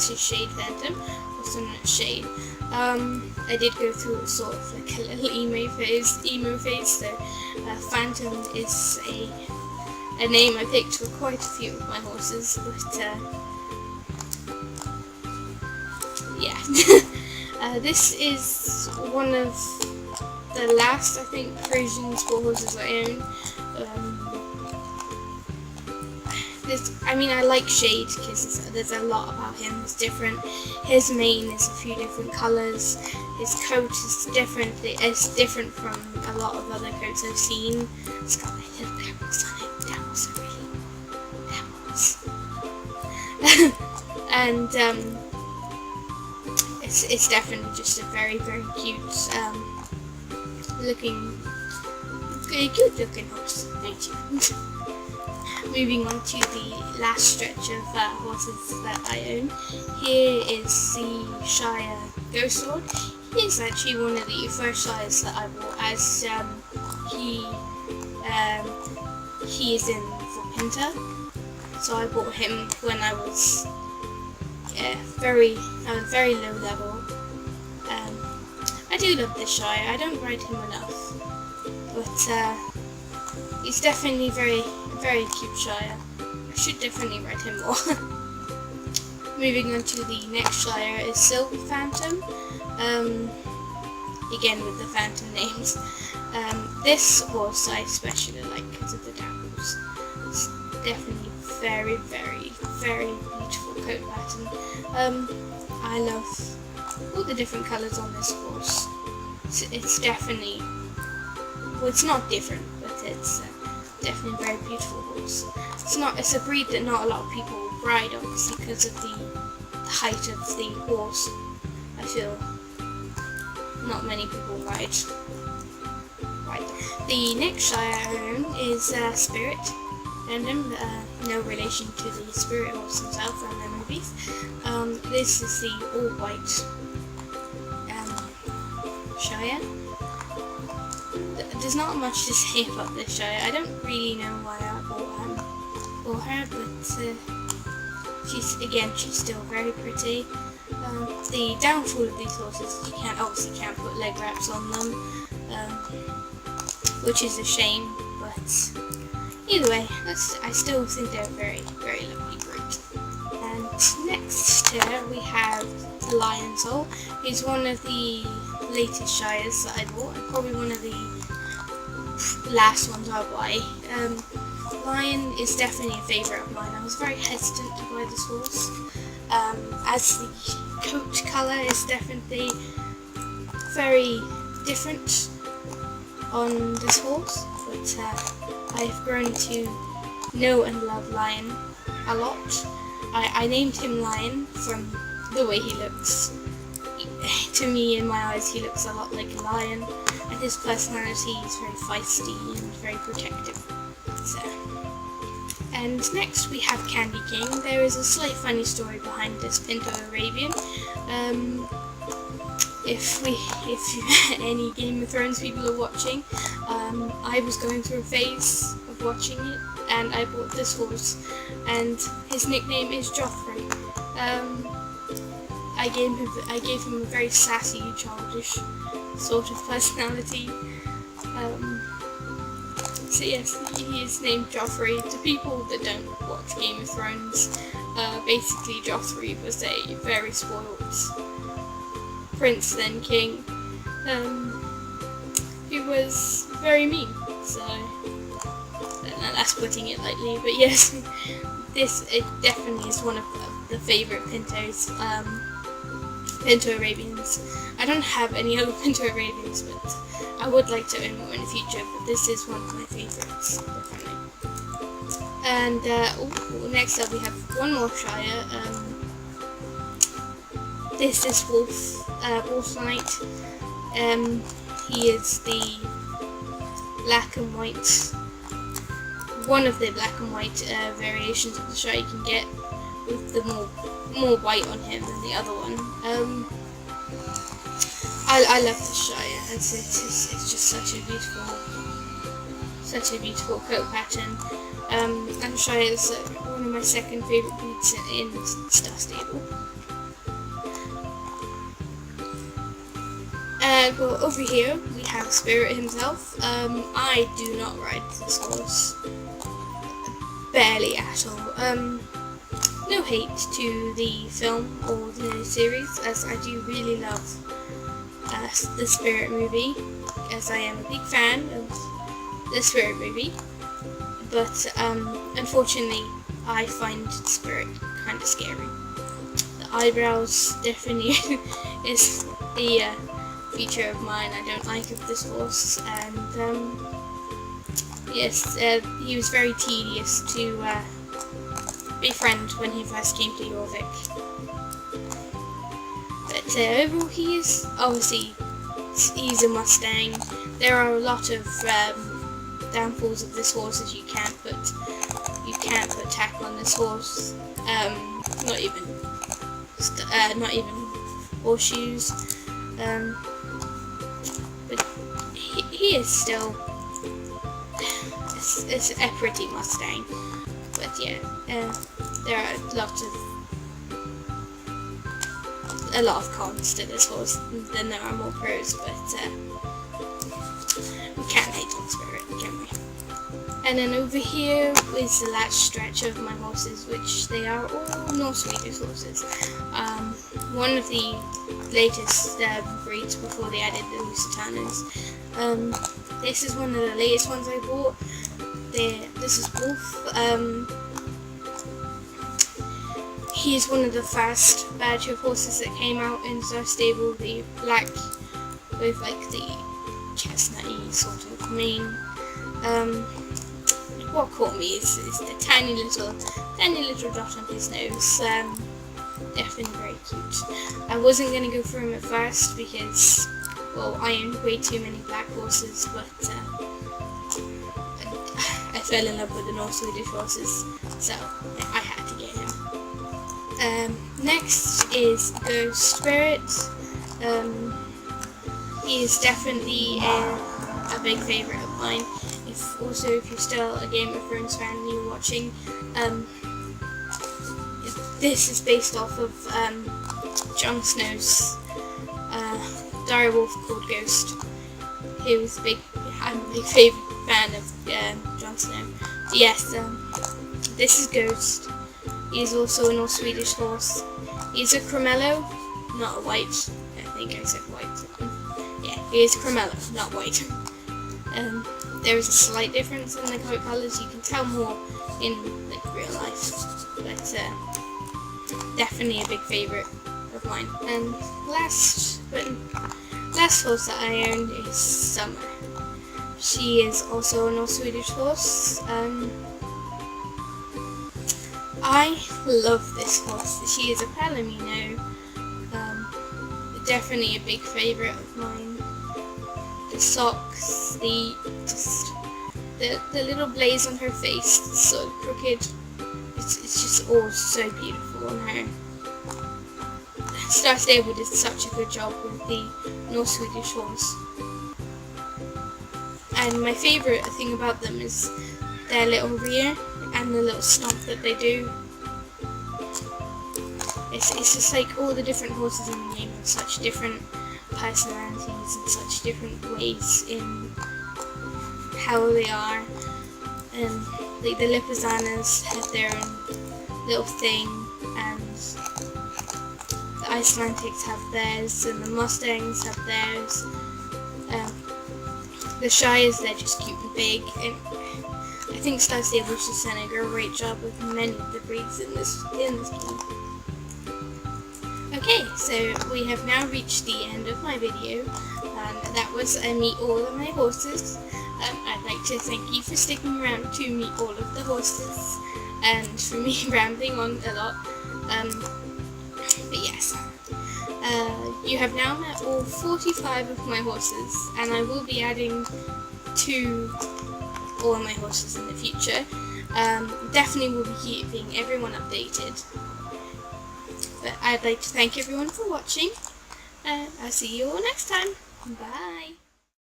this is Shade Phantom, also known as Shade. I did go through a sort of like a little emo phase, so Phantom is a name I picked for quite a few of my horses, but yeah. This is one of the last, I think, Persian sport horses I own. I like Shade because there's a lot about him that's different. His mane is a few different colours. His coat is different. It's different from a lot of other coats I've seen. It's got like little pebbles on it. Pebbles are really pebbles. And it's definitely just a very, very cute good looking horse. Thank you. Moving on to the last stretch of horses that I own. Here is the Shire Ghost Sword. He is actually one of the first Shires that I bought, as he is in for Pinter. So I bought him when I was very low level. I do love this Shire. I don't ride him enough, but he's definitely very cute Shire. I should definitely ride him more. Moving on to the next Shire is Silver Phantom. Again with the Phantom names. This horse I especially like because of the dapples. It's definitely very beautiful coat pattern. I love all the different colours on this horse. It's definitely, well, it's not different, but it's definitely a very beautiful horse. It's a breed that not a lot of people ride, obviously, because of the height of the horse. I feel not many people ride. The next Shire I own is Spirit Random, no relation to the Spirit horse himself from the movies. This is the all-white Shire. There's not much to say about this Shire. I don't really know why I bought her, but she's still very pretty. The downfall of these horses is you obviously can't put leg wraps on them, which is a shame, but either way, I still think they're very lovely breed. And next we have Lion Soul. He's one of the latest Shires that I bought, and probably one of the last ones I'll buy. Lion is definitely a favourite of mine. I was very hesitant to buy this horse, as the coat colour is definitely very different on this horse, but I've grown to know and love Lion a lot. I named him Lion from the way he looks. To me, in my eyes, he looks a lot like a lion, and his personality is very feisty and very protective. So. And next we have Candy King. There is a slight funny story behind this Pinto Arabian. If any Game of Thrones people are watching, I was going through a phase of watching it, and I bought this horse, and his nickname is Joffrey. I gave him a very sassy, childish sort of personality. So yes, he is named Joffrey. To people that don't watch Game of Thrones, basically Joffrey was a very spoiled prince then king. He was very mean, so that's putting it lightly, but yes, it definitely is one of the favourite Pintos. Pinto Arabians. I don't have any other Pinto Arabians, but I would like to own more in the future, but this is one of my favourites, definitely. And next up we have one more Shire. This is Wolf Knight. He is the black and white, one of the black and white variations of the Shire you can get, with the more white on him than the other one. I love this Shire. It's just such a beautiful coat pattern. And Shire is one of my second favourite breeds in StarStable. Well, over here we have Spirit himself. I do not ride this horse. Barely at all. No hate to the film or the series, as I do really love the Spirit movie, as I am a big fan of the Spirit movie. But unfortunately, I find Spirit kind of scary. The eyebrows definitely is the feature of mine I don't like of this horse, and yes, he was very tedious to befriend when he first came to Jorvik. But overall, he is obviously, he's a Mustang. There are a lot of downfalls of this horse, as you can't put tack on this horse. Not even horseshoes. But he is still it's a pretty Mustang. But yeah, there are a lot of cons to this horse than there are more pros, but we can't hate on Spirit, can we? And then over here is the last stretch of my horses, which they are all North Swedish horses. One of the latest breeds before they added the Lusitanos. This is one of the latest ones I bought. This is Wolf. He is one of the first batch of horses that came out in StarStable, the black with like the chestnutty sort of mane. What caught me is the tiny little dot on his nose. Definitely very cute. I wasn't going to go for him at first because, well, I own way too many black horses, but I fell in love with the North Swedish horses, so I had to get him. Next is Ghost Spirit. He is definitely a big favourite of mine. If you're still a Game of Thrones fan and you're watching, this is based off of Jon Snow's direwolf called Ghost. I'm a big favourite fan of Jon Snow. Yes, this is Ghost. He is also a North Swedish horse. He's a Cremello, not a white. I think I said white. Yeah, he is Cremello, not white. There is a slight difference in the coat colours. You can tell more in like real life, but definitely a big favourite of mine. And last horse that I owned is Summer. She is also a North Swedish horse. I love this horse. She is a Palomino. Definitely a big favourite of mine. The socks, the little blaze on her face, so crooked. It's just all so beautiful on her. StarStable did such a good job with the North Swedish horse. And my favourite thing about them is their little rear and the little stomp that they do. It's just like all the different horses in the game have such different personalities and such different ways in how they are. And like the Lipizzaners have their own little thing, and the Icelandics have theirs, and the Mustangs have theirs. The Shires, they're just cute and big, and I think StarStable's just done a great job with many of the breeds in this game. Okay, so we have now reached the end of my video. That was meet all of my horses. I'd like to thank you for sticking around to meet all of the horses, and for me rambling on a lot. But yes, you have now met all 45 of my horses, and I will be adding to all of my horses in the future. Definitely will be keeping everyone updated. But I'd like to thank everyone for watching. I'll see you all next time. Bye!